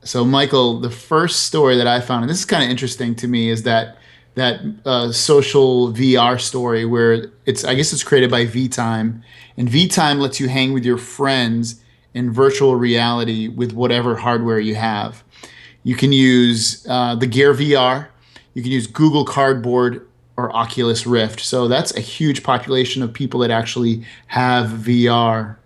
So, Michael, the first story that I found, and this is kind of interesting to me, is that social VR story where I guess it's created by VTime, and VTime lets you hang with your friends in virtual reality with whatever hardware you have. You can use the Gear VR, you can use Google Cardboard or Oculus Rift. So that's a huge population of people that actually have VR.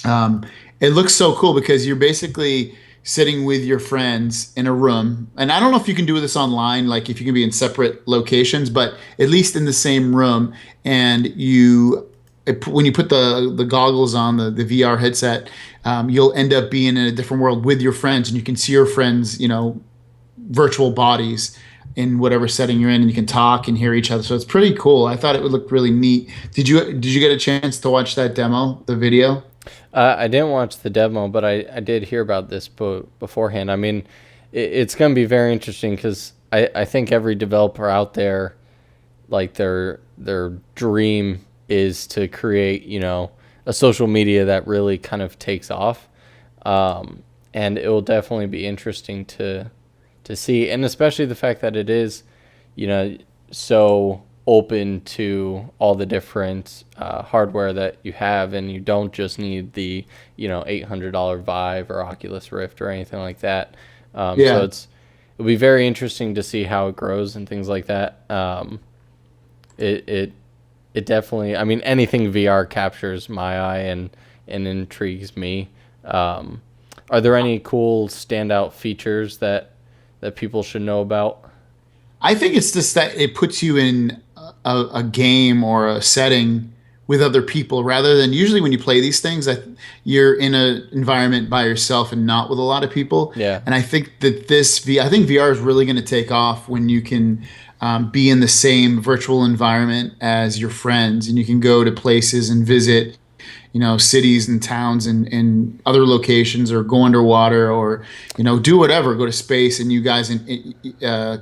It looks so cool because you're basically sitting with your friends in a room. And I don't know if you can do this online, like if you can be in separate locations, but at least in the same room. And when you put the goggles on, the VR headset, you'll end up being in a different world with your friends, and you can see your friends, virtual bodies in whatever setting you're in, and you can talk and hear each other. So it's pretty cool. I thought it would look really neat. Did you get a chance to watch that demo, the video? I didn't watch the demo, but I did hear about this beforehand. I mean, it's going to be very interesting because I think every developer out there, like their dream is to create, a social media that really kind of takes off. And it will definitely be interesting to see, and especially the fact that it is, so open to all the different hardware that you have, and you don't just need the $800 Vive or Oculus Rift or anything like that. Yeah. So it'll be very interesting to see how it grows and things like that. It definitely, I mean, anything VR captures my eye and intrigues me. Are there any cool standout features that people should know about? I think it's just that it puts you in a game or a setting with other people rather than usually when you play these things that you're in an environment by yourself and not with a lot of people. Yeah. And I think that I think VR is really going to take off when you can be in the same virtual environment as your friends, and you can go to places and visit cities and towns and other locations, or go underwater, or do whatever, go to space, and you guys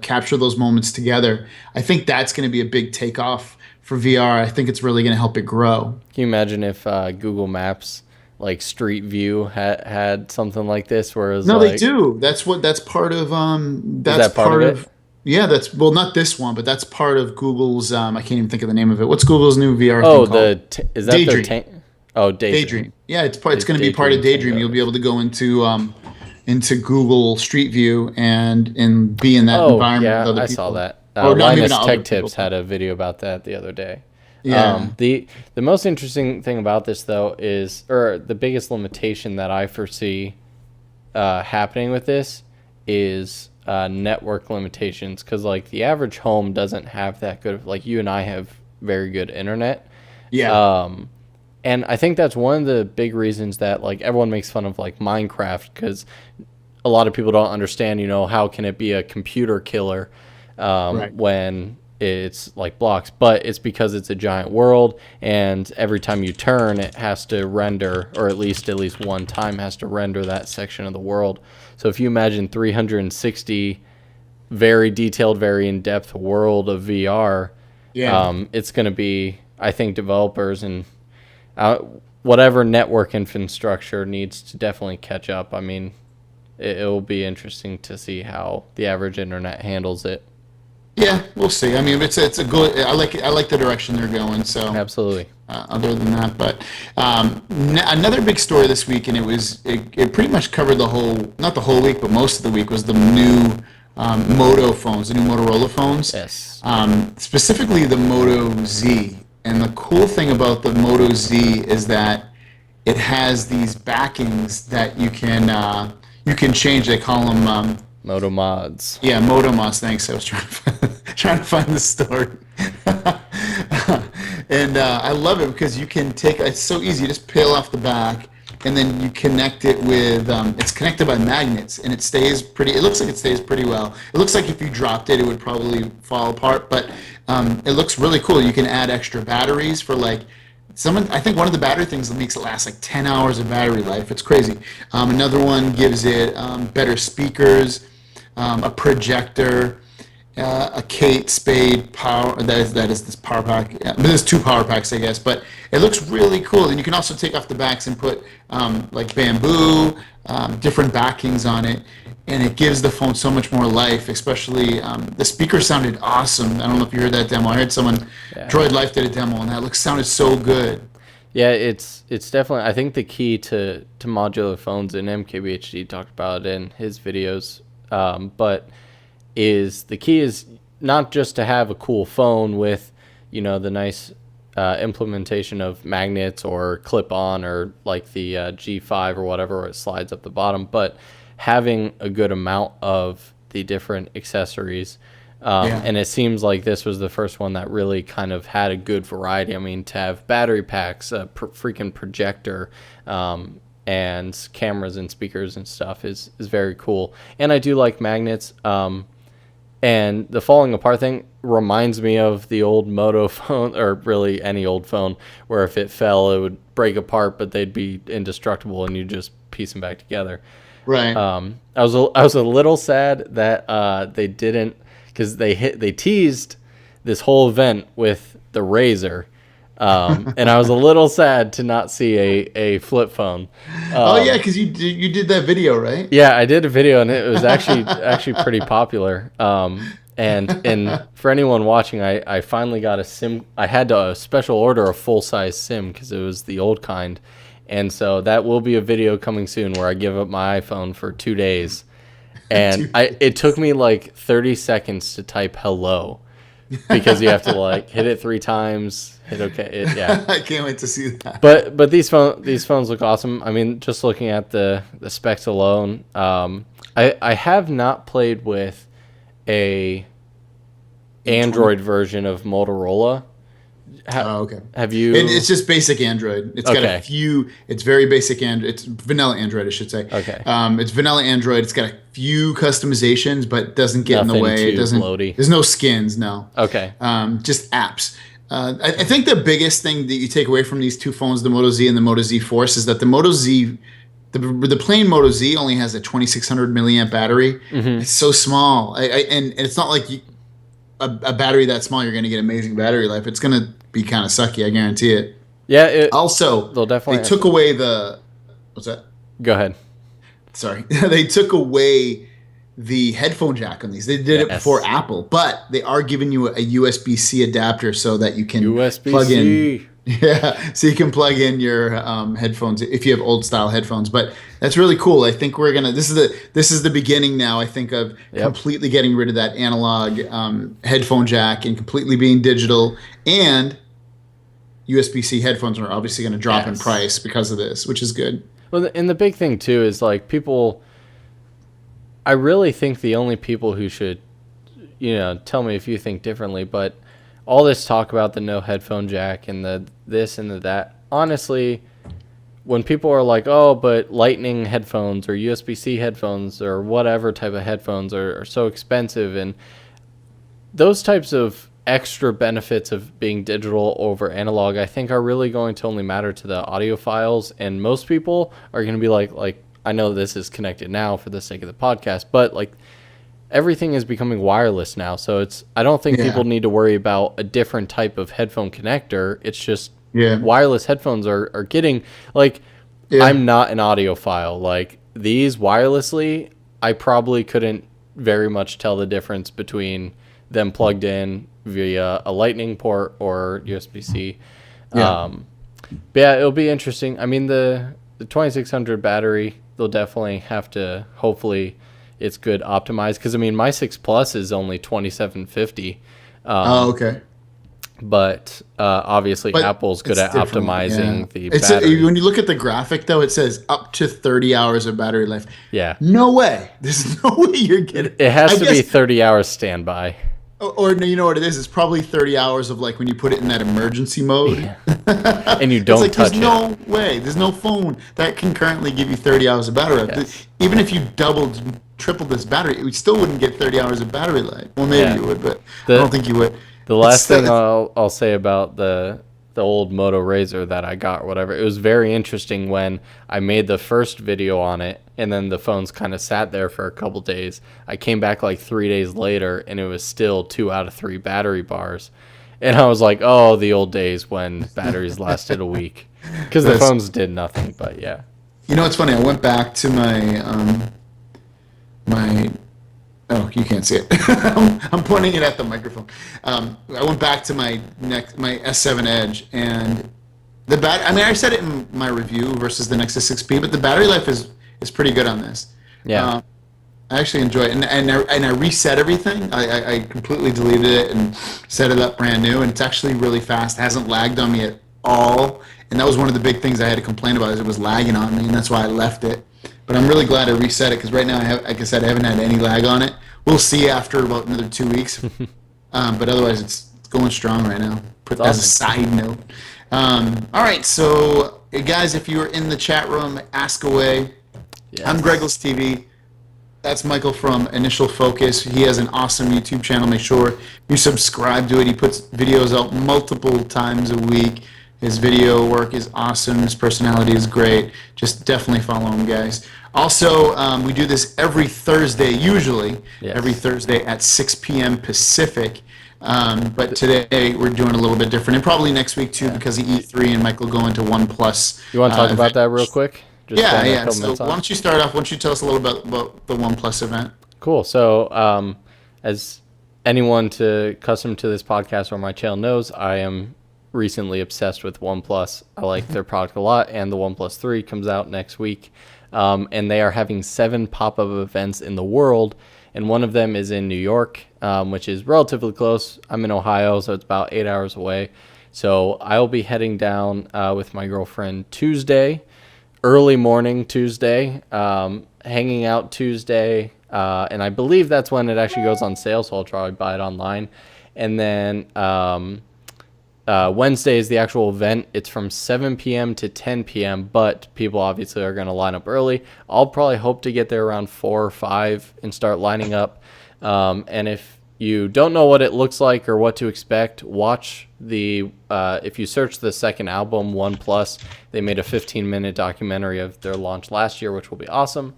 capture those moments together. I think that's going to be a big takeoff for VR. I think it's really going to help it grow. Can you imagine if Google Maps, like Street View, had something like this, where it was No, they like, do. That's part of is that part of it? yeah, that's, well, not this one, but that's part of Google's I can't even think of the name of it. What's Google's new VR Oh, thing called? is that their Daydream. tank? Oh, Daydream. Daydream. Yeah, it's going to be part of Daydream Daydream. You'll Tango. be able to go into Google Street View and be in that Oh, environment with yeah, other I saw people. that. Or no, maybe Linus not other Tech people. Tips had a video about that the other day. Yeah. The most interesting thing about this, though, is, or the biggest limitation that I foresee happening with this is network limitations, because like the average home doesn't have that good, like you and I have very good internet. Yeah. And I think that's one of the big reasons that like everyone makes fun of like Minecraft, because a lot of people don't understand, how can it be a computer killer Right. when it's like blocks, but it's because it's a giant world, and every time you turn, it has to render, or at least one time has to render that section of the world. So if you imagine 360 very detailed, very in-depth world of VR, Yeah. it's going to be, I think, developers and whatever network infrastructure needs to definitely catch up. I mean, it will be interesting to see how the average internet handles it. Yeah, we'll see. I mean, it's a good. I like the direction they're going. So Absolutely. other than that, but another big story this week, and it pretty much covered not the whole week, but most of the week, was the new Moto phones, the new Motorola phones, Yes. specifically the Moto Z. And the cool thing about the Moto Z is that it has these backings that you can change. They call them Moto mods. yeah, Motomos. Thanks. I was trying to find the story. And I love it because you can it's so easy. You just peel off the back, and then you connect it with, it's connected by magnets, and it looks like it stays pretty well. It looks like if you dropped it, it would probably fall apart, but it looks really cool. You can add extra batteries for I think one of the battery things that makes it last like 10 hours of battery life. It's crazy. Another one gives it better speakers, a projector, a Kate Spade power. That is this power pack. Yeah, there's two power packs, I guess, but it looks really cool. And you can also take off the backs and put like bamboo, different backings on it, and it gives the phone so much more life. Especially the speaker sounded awesome. I don't know if you heard that demo. I heard someone Droid Life did a demo, and that sounded so good. Yeah, it's definitely. I think the key to modular phones, and MKBHD talked about it in his videos, but the key is not just to have a cool phone with, the nice implementation of magnets or clip on or like the G5 or whatever, where it slides up the bottom, but having a good amount of the different accessories. And it seems like this was the first one that really kind of had a good variety. I mean, to have battery packs, a freaking projector, and cameras and speakers and stuff is very cool. And I do like magnets. And the falling apart thing reminds me of the old Moto phone, or really any old phone, where if it fell, it would break apart, but they'd be indestructible, and you just piece them back together. Right. I was a little sad that they didn't, because they teased this whole event with the Razr. And I was a little sad to not see a flip phone. Oh yeah, because you did that video, right? Yeah, I did a video, and it was actually pretty popular. And for anyone watching, I finally got a SIM. I had to special order a full size SIM because it was the old kind, and so that will be a video coming soon where I give up my iPhone for 2 days, and it took me like 30 seconds to type hello. Because you have to like hit it 3 times, hit OK. Yeah, I can't wait to see that. But these phones look awesome. I mean, just looking at the specs alone, I have not played with a Android version of Motorola. Okay. Have you? It's just basic Android. It's got Okay. a few. It's very basic Android. It's vanilla Android, I should say. Okay. It's vanilla Android. It's got a few customizations, but doesn't get in the Nothing way. It too doesn't. bloaty. There's no skins. No. Okay. Just apps. I think the biggest thing that you take away from these two phones, the Moto Z and the Moto Z Force, is that the Moto Z, the plain Moto Z only has a 2600 milliamp battery. Mm-hmm. It's so small, and it's not like a battery that small you're going to get amazing battery life. It's going to be kind of sucky, I guarantee it. Yeah. Also, they'll definitely they took away the what's that? Go ahead. Sorry, they took away the headphone jack on these. They did it before Apple, but they are giving you a USB-C adapter so that you can plug in. Yeah, so you can plug in your headphones if you have old style headphones. But that's really cool. I think we're gonna. This is the beginning now. I think of completely getting rid of that analog headphone jack and completely being digital. And USB-C headphones are obviously going to drop in price because of this, which is good. Well, and the big thing too is like people. I really think the only people who should, tell me if you think differently, but all this talk about the no headphone jack and the this and the that, honestly, when people are like, oh, but Lightning headphones or USB-C headphones or whatever type of headphones are so expensive, and those types of extra benefits of being digital over analog, I think are really going to only matter to the audiophiles, and most people are going to be like, I know this is connected now for the sake of the podcast, but like everything is becoming wireless now. So I don't think people need to worry about a different type of headphone connector. It's just wireless headphones are getting like, I'm not an audiophile. Like these wirelessly, I probably couldn't very much tell the difference between them plugged in via a Lightning port or USB-C. But yeah, it'll be interesting. I mean, the 2600 battery, they'll definitely have to, hopefully it's good optimized, because I mean my 6 Plus is only 2750. Okay. But obviously Apple's good at optimizing the battery. When you look at the graphic though, it says up to 30 hours of battery life. Yeah. No way. There's no way you're getting it. Has to be 30 hours standby. Or you know what it is? It's probably 30 hours of like when you put it in that emergency mode. Yeah. And you don't touch it. There's no way. There's no phone that can currently give you 30 hours of battery life. Yes. Even if you tripled this battery, we still wouldn't get 30 hours of battery life. Well, maybe you would, but I don't think you would. The last thing I'll say about the old Moto Razr that I got or whatever, it was very interesting when I made the first video on it. and then the phones kind of sat there for a couple days. I came back like 3 days later, and it was still 2 out of 3 battery bars. And I was like, oh, the old days when batteries lasted a week. Because the phones did nothing, but yeah. You know, it's funny. I went back to my. Oh, you can't see it. I'm pointing it at the microphone. I went back to my S7 Edge, and I mean, I said it in my review versus the Nexus 6P, but the battery life is pretty good on this. Yeah. I actually enjoy it, and I reset everything. I completely deleted it and set it up brand new, and it's actually really fast. It hasn't lagged on me at all, and that was one of the big things I had to complain about, is it was lagging on me, and that's why I left it. But I'm really glad I reset it, because right now, like I said, I haven't had any lag on it. We'll see after about another 2 weeks, but otherwise it's going strong right now. Put that as a side note. All right, so guys, if you're in the chat room, ask away. Yes. I'm Greggles TV. That's Michael from Initial Focus. He has an awesome YouTube channel. Make sure you subscribe to it. He puts videos out multiple times a week. His video work is awesome. His personality is great. Just definitely follow him, guys. Also, we do this every Thursday, usually. Yes. Every Thursday at 6 p.m. Pacific. But today we're doing a little bit different. And probably next week, too, because of E3 and Mike will go into OnePlus. You want to talk about that real quick? Yeah. So why don't you start off? Why don't you tell us a little bit about the OnePlus event? Cool. So as anyone accustomed to this podcast or my channel knows, I am recently obsessed with OnePlus. I like their product a lot, and the OnePlus 3 comes out next week. And they are having 7 pop-up events in the world, and one of them is in New York, which is relatively close. I'm in Ohio, so it's about 8 hours away. So I'll be heading down with my girlfriend Tuesday, early morning Tuesday, hanging out Tuesday, and I believe that's when it actually goes on sale, so I'll try to buy it online. And then Wednesday is the actual event. It's from 7 p.m. to 10 p.m., but people obviously are going to line up early. I'll probably hope to get there around 4 or 5 and start lining up. And if you don't know what it looks like or what to expect, watch if you search the second album, OnePlus, they made a 15-minute documentary of their launch last year, which will be awesome.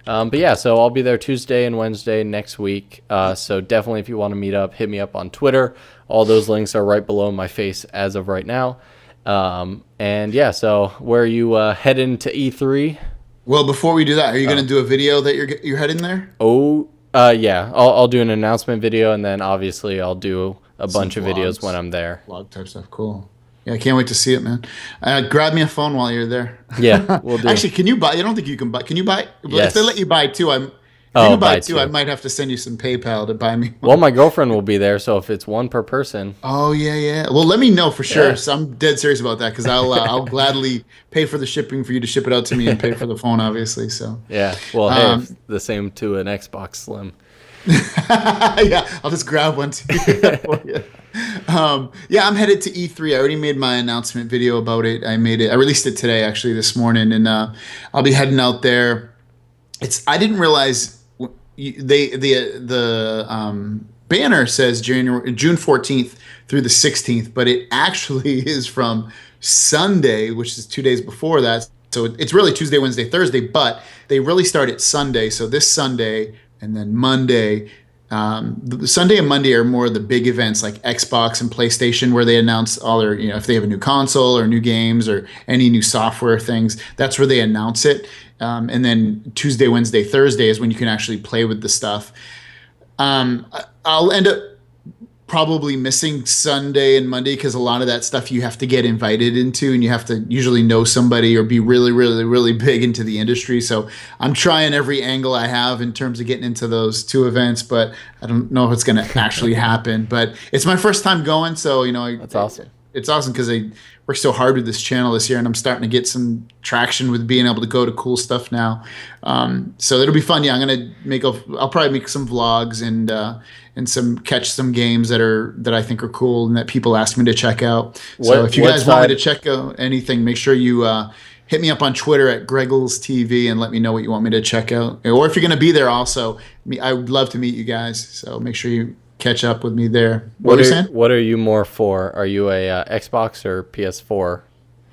But yeah, so I'll be there Tuesday and Wednesday next week. So definitely, if you want to meet up, hit me up on Twitter. All those links are right below my face as of right now. And yeah, so where are you heading to E3? Well, before we do that, are you going to do a video that you're heading there? Oh, yeah. I'll do an announcement video, and then obviously I'll do a bunch of videos when I'm there. Vlog type stuff. Cool. Yeah, I can't wait to see it, man. Grab me a phone while you're there. Yeah, we'll do. Actually, can you buy? I don't think you can buy. Can you buy? Yes. If they let you buy two, if you buy two, I might have to send you some PayPal to buy me one. Well, my girlfriend will be there, so if it's one per person. Oh, yeah. Well, let me know for sure. Yeah. So I'm dead serious about that, because I'll gladly pay for the shipping for you to ship it out to me and pay for the phone, obviously. So yeah. Well, hey, the same to an Xbox Slim. Yeah, I'll just grab one too. Yeah, I'm headed to E3. I already made my announcement video about it. I released it today, actually, this morning, and I'll be heading out there. I didn't realize the banner says June 14th through the 16th, but it actually is from Sunday, which is 2 days before that. So it's really Tuesday, Wednesday, Thursday, but they really start at Sunday. So this Sunday and then Monday. The Sunday and Monday are more of the big events like Xbox and PlayStation, where they announce all their, if they have a new console or new games or any new software things, that's where they announce it. And then Tuesday, Wednesday, Thursday is when you can actually play with the stuff. I'll end up probably missing Sunday and Monday, because a lot of that stuff you have to get invited into, and you have to usually know somebody or be really, really, really big into the industry. So I'm trying every angle I have in terms of getting into those two events, but I don't know if it's going to actually happen. But it's my first time going, so that's awesome. It's awesome because I worked so hard with this channel this year, and I'm starting to get some traction with being able to go to cool stuff now. So it'll be fun. Yeah, I'll probably make some vlogs and catch some games that I think are cool and that people ask me to check out. So if you guys want me to check out anything, make sure you hit me up on Twitter at Greggles TV and let me know what you want me to check out. Or if you're going to be there also, I would love to meet you guys. So make sure you catch up with me there. What are you saying? What are you more for? Are you a Xbox or PS4?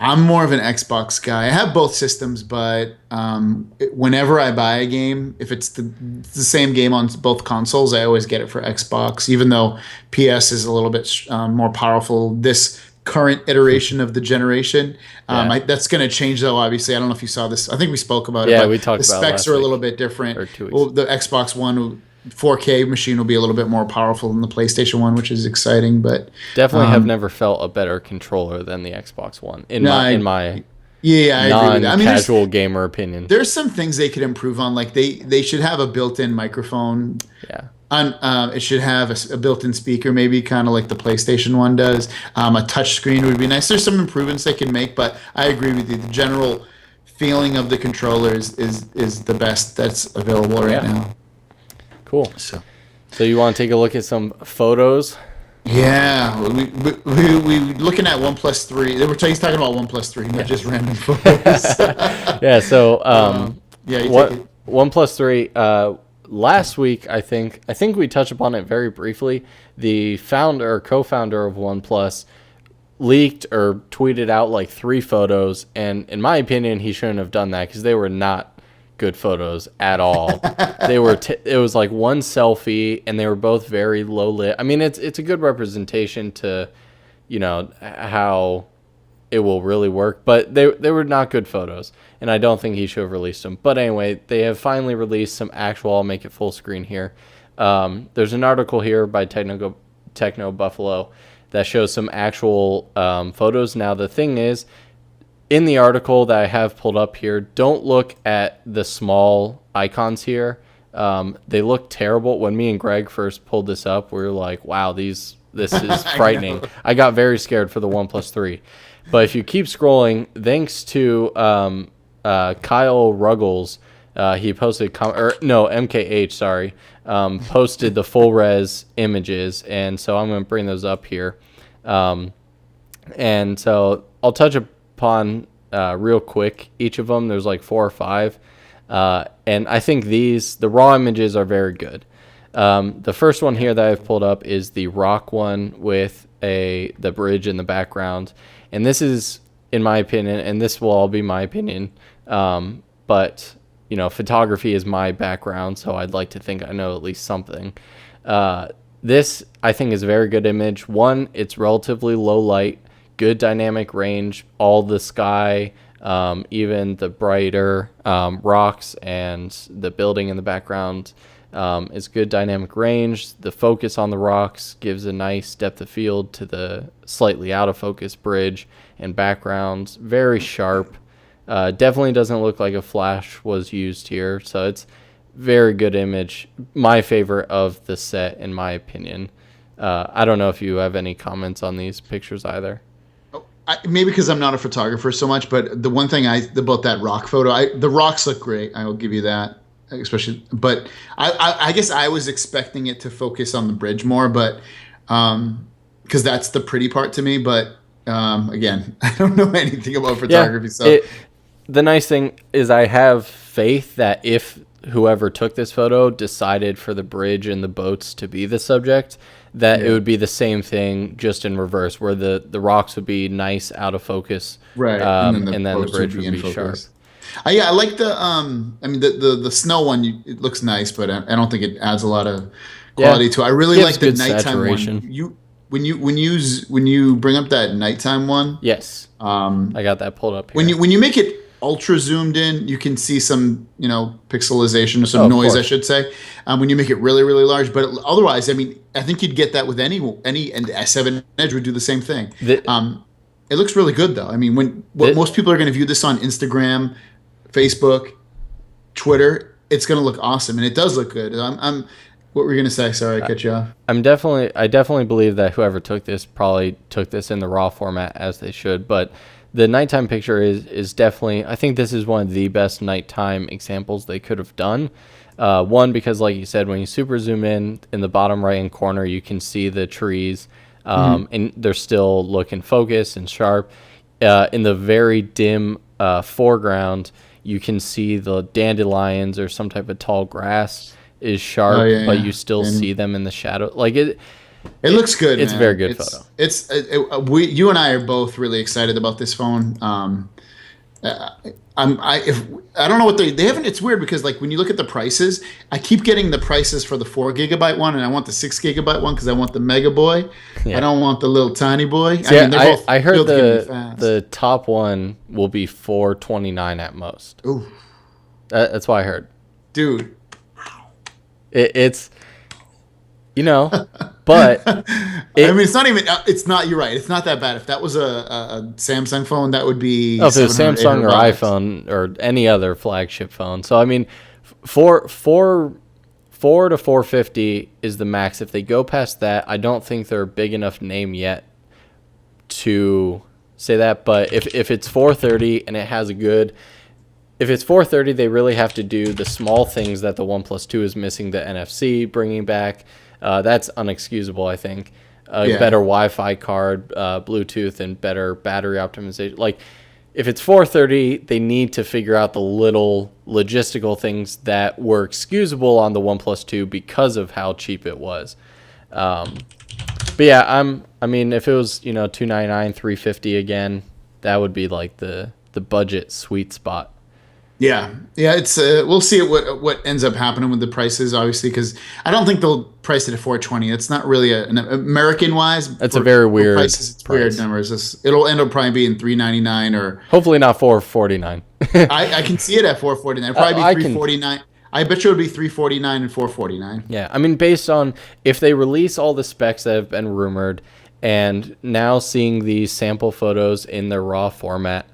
I'm more of an Xbox guy. I have both systems, but whenever I buy a game, if it's the same game on both consoles, I always get it for Xbox, even though PS is a little bit more powerful this current iteration of the generation. Yeah. That's going to change, though, obviously. I don't know if you saw this. I think we spoke about it, Yeah, but we talked the about it specs last are a week little bit different. or 2 weeks. Well, the Xbox One 4K machine will be a little bit more powerful than the PlayStation One, which is exciting. But Definitely have never felt a better controller than the Xbox One no, in my yeah, I agree with that. I mean, non-casual gamer opinion. there's some things they could improve on. Like they should have a built-in microphone. Yeah. On it should have a built-in speaker, maybe kind of like the PlayStation One does. A touch screen would be nice. There's some improvements they can make, but I agree with you. The general feeling of the controller is the best that's available right now. Cool. So So you want to take a look at some photos? yeah, we looking at OnePlus 3. He's talking about OnePlus 3, not just random photos. Yeah. So yeah, you what take it. OnePlus 3 last week I think we touched upon it very briefly. The founder or co-founder of OnePlus leaked or tweeted out like 3 photos, and in my opinion he shouldn't have done that because they were not good photos at all. It was like one selfie and they were both very low lit. I mean, it's a good representation to how it will really work, but they were not good photos, and I don't think he should have released them. But anyway, they have finally released some actual. I'll make it full screen here. There's an article here by Techno Buffalo that shows some actual photos. Now the thing is, in the article that I have pulled up here, don't look at the small icons here. They look terrible. When me and Greg first pulled this up, we were like, wow, this is frightening. I got very scared for the OnePlus 3. But if you keep scrolling, thanks to Kyle Ruggles, he posted, MKH, sorry, posted the full res images. And so I'm going to bring those up here. And so I'll touch upon real quick each of them. There's like 4 or 5. And I think the raw images are very good. The first one here that I've pulled up is the rock one with the bridge in the background. And this is, in my opinion, and this will all be my opinion, but, photography is my background, so I'd like to think I know at least something. This, I think, is a very good image. One, it's relatively low light, good dynamic range, all the sky, even the brighter rocks and the building in the background is good dynamic range. The focus on the rocks gives a nice depth of field to the slightly out of focus bridge and background. Very sharp. Definitely doesn't look like a flash was used here. So it's very good image. My favorite of the set, in my opinion. I don't know if you have any comments on these pictures either. Maybe because I'm not a photographer so much, but the one thing about that rock photo, the rocks look great. I will give you that. Especially, but I guess I was expecting it to focus on the bridge more, but because that's the pretty part to me. But again, I don't know anything about photography, so the nice thing is I have faith that if whoever took this photo decided for the bridge and the boats to be the subject, that it would be the same thing, just in reverse, where the rocks would be nice out of focus, right, and then the bridge would be sharp. Yeah, I like the I mean the snow one. It looks nice, but I don't think it adds a lot of quality to it. I really like the nighttime saturation. one. When you bring up that nighttime one, yes, I got that pulled up here. When you make it ultra zoomed in, you can see some pixelization or some noise, I should say. When you make it really really large, but otherwise, I mean, I think you'd get that with any and the S7 Edge would do the same thing. It looks really good though. I mean, most people are going to view this on Instagram, Facebook, Twitter, it's going to look awesome, and it does look good. What were you going to say? Sorry, I cut you off. I definitely believe that whoever took this probably took this in the raw format as they should, but the nighttime picture is definitely, I think this is one of the best nighttime examples they could have done. One, because like you said, when you super zoom in the bottom right hand corner, you can see the trees, and they're still looking focused and sharp. In the very dim foreground, you can see the dandelions or some type of tall grass is sharp, but you still see them in the shadow. Like It looks good, It's a man. very good photo. You and I are both really excited about this phone. Uh, if I don't know what they haven't. It's weird because like when you look at the prices, I keep getting the prices for the 4 GB one, and I want the 6 GB one because I want the Mega Boy. I Yeah. don't want the little tiny boy. So, yeah, they're both I heard built to get me fast. the top one will be 429 at most. Ooh, That's what I heard. dude. It's but I mean, it's not even. It's not. You're right. It's not that bad. If that was a Samsung phone, that would be. oh, if it was 700, Samsung or 800 bucks. iPhone or any other flagship phone. So I mean, four to 450 is the max. If they go past that, I don't think they're a big enough name yet to say that. But if it's 430 and it has a good, if it's 430, they really have to do the small things that the OnePlus 2 is missing, the NFC bringing back. That's unexcusable, I think. Yeah. Better Wi-Fi card, Bluetooth, and better battery optimization. Like, if it's 430, they need to figure out the little logistical things that were excusable on the OnePlus 2 because of how cheap it was. But yeah, I mean, if it was 299, 350 again, that would be like the budget sweet spot. Yeah, yeah. It's we'll see what ends up happening with the prices, obviously, because I don't think they'll price it at 420. It's not really an American wise. That's a very weird prices. It's weird price. numbers. It'll end up probably being 399 or Hopefully not 449. I can see it at 449. It'll probably be 349. I bet you it'll be 349 and 449. Yeah, I mean, based on if they release all the specs that have been rumored, and now seeing these sample photos in their raw format,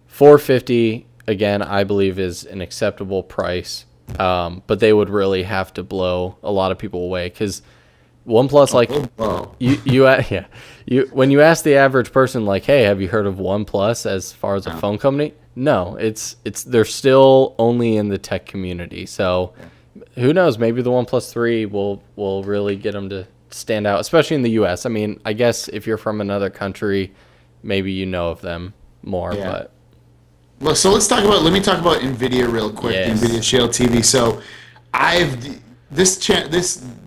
450 again, I believe is an acceptable price. But they would really have to blow a lot of people away because OnePlus, like Whoa. when you ask the average person, like, hey, have you heard of OnePlus as far as a phone company? No, it's they're still only in the tech community. So who knows? Maybe the OnePlus 3 will really get them to stand out, especially in the U.S. I mean, I guess if you're from another country, maybe you know of them more. Yeah. But Well, so let me talk about NVIDIA real quick. Yes. The NVIDIA Shield TV. So,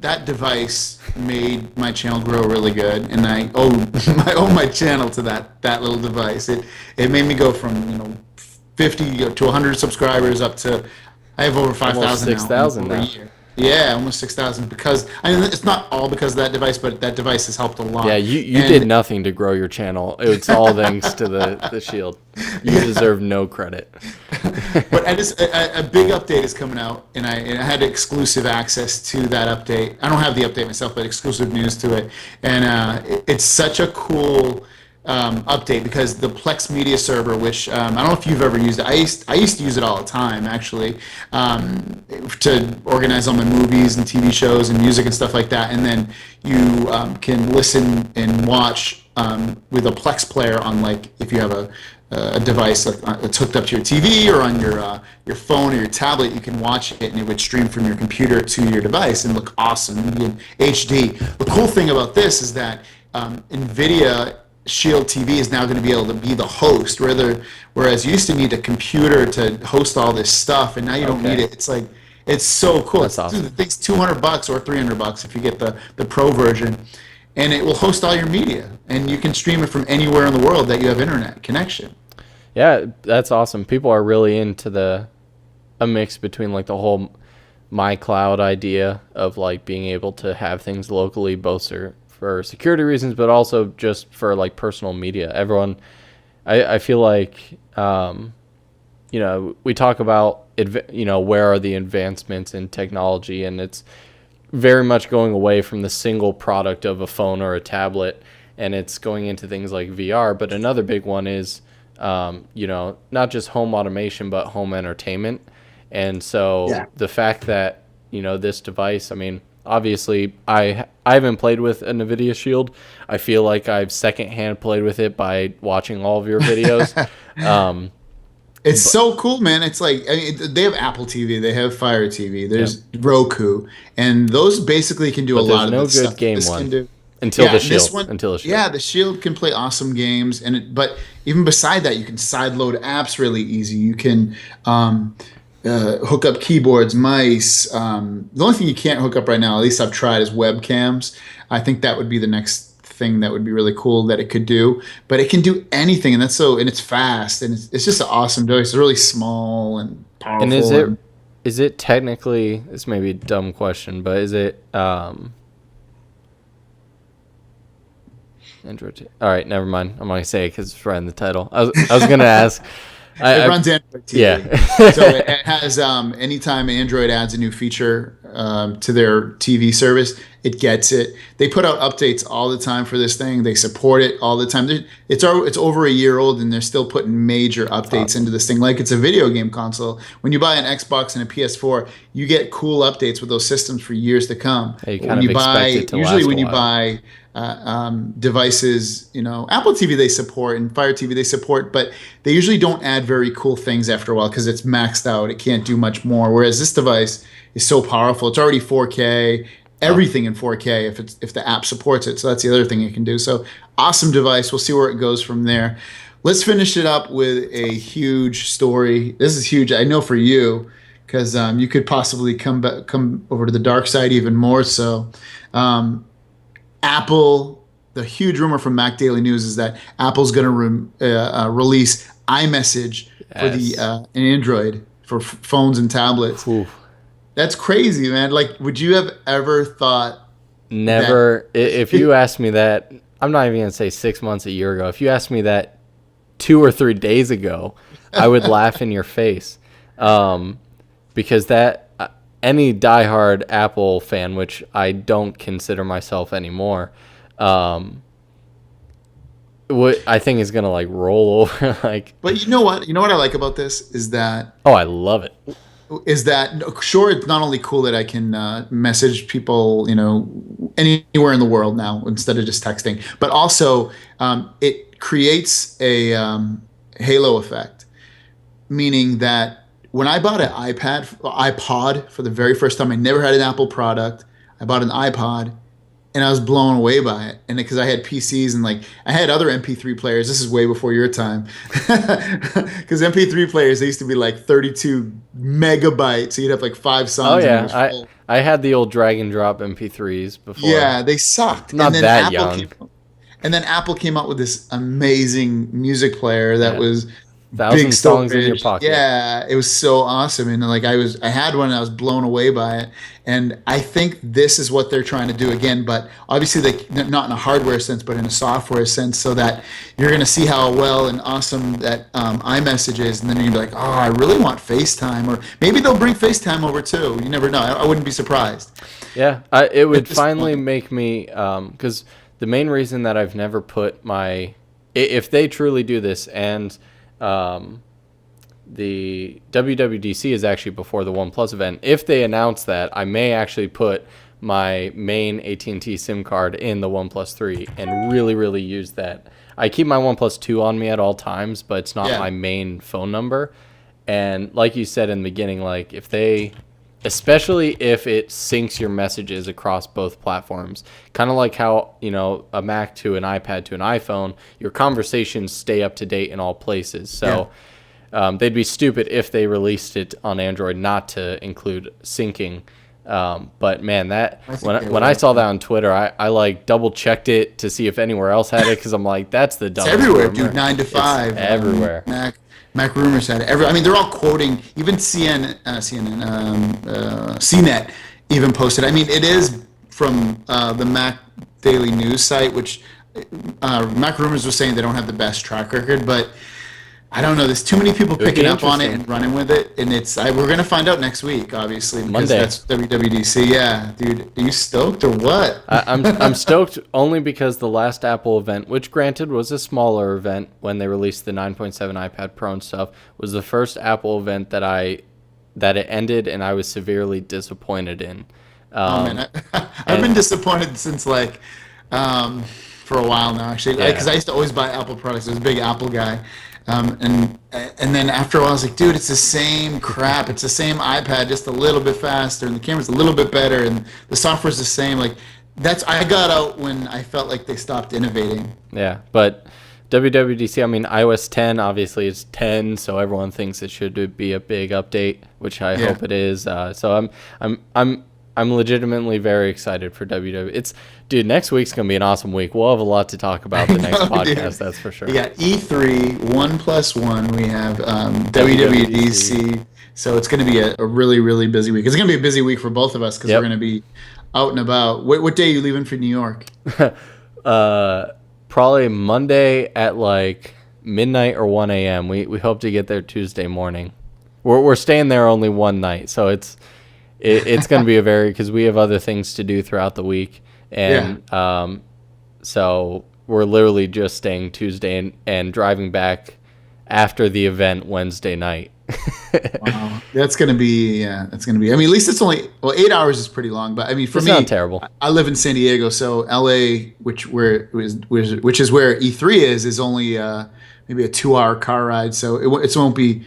that device made my channel grow really good, and I owe my channel to that little device. It made me go from 50 to 100 subscribers up to I have over 5,000 now. 6,000 over a now. year. Yeah, almost 6,000 because it's not all because of that device, but that device has helped a lot. yeah, you And- did nothing to grow your channel. It's all thanks to the Shield. You deserve no credit. But a big update is coming out, and I had exclusive access to that update. I don't have the update myself, but exclusive news to it, and it's such a cool update because the Plex Media Server, which I don't know if you've ever used it. I used to use it all the time actually to organize all my movies and TV shows and music and stuff like that, and then you can listen and watch with a Plex player on, like, if you have a device that's hooked up to your TV or on your phone or your tablet, you can watch it and it would stream from your computer to your device and look awesome in HD. The cool thing about this is that NVIDIA Shield TV is now going to be able to be the host, whereas you used to need a computer to host all this stuff, and now you don't Okay. need it. It's like it's so cool. That's awesome. Dude, the thing's $200 or $300 if you get the Pro version, and it will host all your media, and you can stream it from anywhere in the world that you have internet connection. Yeah, that's awesome. People are really into a mix between like the whole My Cloud idea of like being able to have things locally, both for security reasons, but also just for like personal media. Everyone, I feel like, we talk about, where are the advancements in technology, and it's very much going away from the single product of a phone or a tablet, and it's going into things like VR. But another big one is, not just home automation, but home entertainment. And so Yeah. the fact that, this device, I mean, obviously I haven't played with a NVIDIA Shield. I feel like I've secondhand played with it by watching all of your videos. It's so cool, man. It's like, I mean, they have Apple TV, they have Fire TV, there's Roku, and those basically can do a But there's lot of no the good stuff game this one. can do. Until the this Shield. Until the Shield. Yeah, the Shield can play awesome games, but even beside that, you can sideload apps really easy. You can hook up keyboards, mice. The only thing you can't hook up right now, at least I've tried, is webcams. I think that would be the next thing that would be really cool that it could do. But it can do anything, and it's fast, and it's just an awesome device. It's really small and And powerful. And is it technically, this may be a dumb question, but is it Android all right, never mind. I'm not gonna say it because it's right in the title. I was gonna ask. it runs Android TV. Yeah. So it has anytime Android adds a new feature to their TV service, it gets it. They put out updates all the time for this thing. They support it all the time. It's over a year old, and they're still putting major updates into this thing, like it's a video game console. When you buy an Xbox and a PS4, you get cool updates with those systems for years to come. Yeah, you But kind of expect it to usually last when a you while. buy devices, Apple TV they support and Fire TV they support, but they usually don't add very cool things after a while because it's maxed out. It can't do much more. Whereas this device is so powerful. It's already 4K, everything in 4K if the app supports it. So that's the other thing it can do. So awesome device. We'll see where it goes from there. Let's finish it up with a huge story. This is huge, I know, for you, because you could possibly come over to the dark side even more so. Apple, the huge rumor from Mac Daily News is that Apple's going to release iMessage for the Yes. Android for phones and tablets. Ooh. That's crazy, man. Like, would you have ever thought Never. If you asked me that, I'm not even gonna say 6 months, a year ago. If you asked me that 2 or 3 days ago, I would laugh in your face, because that any diehard Apple fan, which I don't consider myself anymore, what I think is gonna like roll over. Like, But you know what? You know what I like about this oh, I love it. is that sure, it's not only cool that I can message people, anywhere in the world now instead of just texting, but also it creates a halo effect, meaning that when I bought an iPod for the very first time, I never had an Apple product. I bought an iPod, and I was blown away by it. And because I had PCs and like I had other MP3 players. This is way before your time, because MP3 players, they used to be like 32 megabytes. So you'd have like 5 Oh songs. And it was yeah, full. I had the old drag and drop MP3s before. Yeah, they sucked. Not and then that Apple young. and then Apple came out with this amazing music player that Yeah. was 1,000 big songs in your storage. pocket. Yeah, it was so awesome, and like I had one, and I was blown away by it. And I think this is what they're trying to do again, but obviously not in a hardware sense, but in a software sense, so that you're going to see how well and awesome that iMessage is, and then you're gonna be like, oh, I really want FaceTime, or maybe they'll bring FaceTime over too. You never know. I wouldn't be surprised. Yeah, it would this finally point. make me, because the main reason that I've never put if they truly do this, and the WWDC is actually before the OnePlus event. If they announce that, I may actually put my main AT&T SIM card in the OnePlus 3 and really, really use that. I keep my OnePlus 2 on me at all times, but it's not Yeah. my main phone number. And like you said in the beginning, like if they, especially if it syncs your messages across both platforms, kind of like how, a Mac to an iPad to an iPhone, your conversations stay up to date in all places. So they'd be stupid if they released it on Android not to include syncing. But man, that I think they when I will. saw that on Twitter, I like double checked it to see if anywhere else had it, because I'm like, that's the It's dumbest everywhere, rumor. dude. 9 to 5. It's everywhere. Mac rumors had it. I mean, they're all quoting. Even CNET even posted. I mean, it is from the Mac Daily News site, which Mac rumors was saying they don't have the best track record, but I don't know. There's too many people would be picking up on it interesting. and running with it, and we're gonna find out next week, obviously, because Monday. that's WWDC. Yeah, dude, are you stoked or what? I'm stoked only because the last Apple event, which granted was a smaller event when they released the 9.7 iPad Pro and stuff, was the first Apple event that it ended and I was severely disappointed in. Oh man, I've been disappointed since like for a while now, actually, Yeah. because I used to always buy Apple products. I was a big Apple guy, and then after a while, I was like, dude, it's the same crap. It's the same iPad, just a little bit faster, and the camera's a little bit better, and the software's the same. Like I got out when I felt like they stopped innovating. Yeah, but WWDC, I mean, iOS 10 obviously is 10, so everyone thinks it should be a big update, which I hope it is. So I'm legitimately very excited for WW. Dude, next week's gonna be an awesome week. We'll have a lot to talk about the next podcast, that's for sure. We got E3, 1+1. We have WWDC. So it's going to be a really, really busy week. It's going to be a busy week for both of us because we're going to be out and about. What day are you leaving for New York? Probably Monday at like midnight or 1 a.m. We hope to get there Tuesday morning. We're staying there only one night, so it's going to be because we have other things to do throughout the week, and so we're literally just staying Tuesday and driving back after the event Wednesday night. Wow. That's going to be. I mean, at least it's only 8 hours is pretty long, but I mean, for me, it's not terrible. I live in San Diego, so LA, which is where E3 is only maybe a 2-hour car ride, so it won't be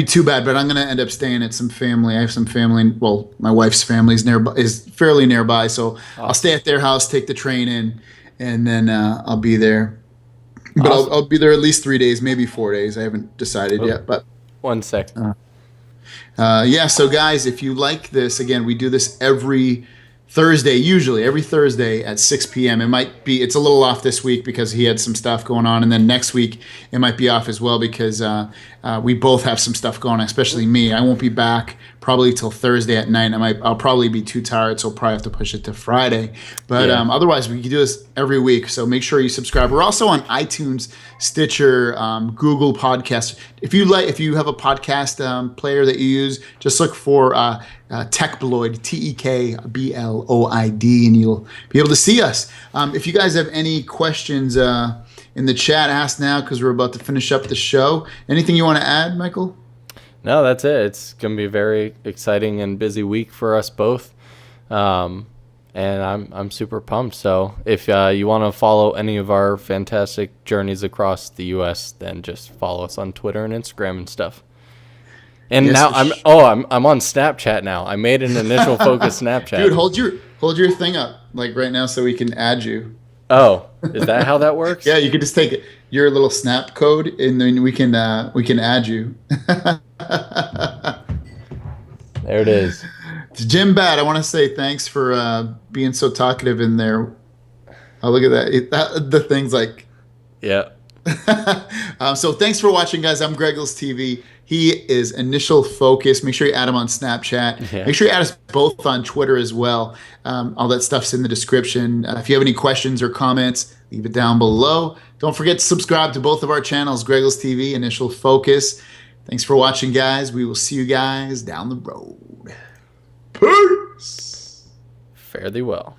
too bad. But I'm going to end up staying at some family. I have some family. Well, my wife's family is fairly nearby, so I'll stay at their house, take the train in, and then I'll be there. But I'll be there at least 3 days, maybe 4 days. I haven't decided yet, but. 1 sec. So guys, if you like this, again, we do this every Thursday, usually every Thursday at 6 p.m. It's a little off this week because he had some stuff going on, and then next week it might be off as well because we both have some stuff going on, especially me. I won't be back probably till Thursday at night. I'll probably be too tired, so I'll probably have to push it to Friday. But otherwise, we can do this every week, so make sure you subscribe. We're also on iTunes, Stitcher, Google Podcasts. If you have a podcast player that you use, just look for Tekbloid, TEKBLOID, and you'll be able to see us. If you guys have any questions in the chat, ask now because we're about to finish up the show. Anything you want to add, Michael? No, that's it. It's going to be a very exciting and busy week for us both. And I'm super pumped. So if you want to follow any of our fantastic journeys across the U.S., then just follow us on Twitter and Instagram and stuff. And now I'm on Snapchat now. I made an initial focus Snapchat. Dude, hold your thing up like right now so we can add you. Oh, is that how that works? Yeah, you could just take your little snap code and then we can add you. There it is. To Jim Bad, I want to say thanks for being so talkative in there. Oh, look at that. The thing's like... Yeah. So thanks for watching, guys. I'm Greggles TV. He is Initial Focus. Make sure you add him on Snapchat. Yeah. Make sure you add us both on Twitter as well. All that stuff's in the description. If you have any questions or comments, leave it down below. Don't forget to subscribe to both of our channels, Greggles TV, Initial Focus. Thanks for watching, guys. We will see you guys down the road. Peace. Fare thee well.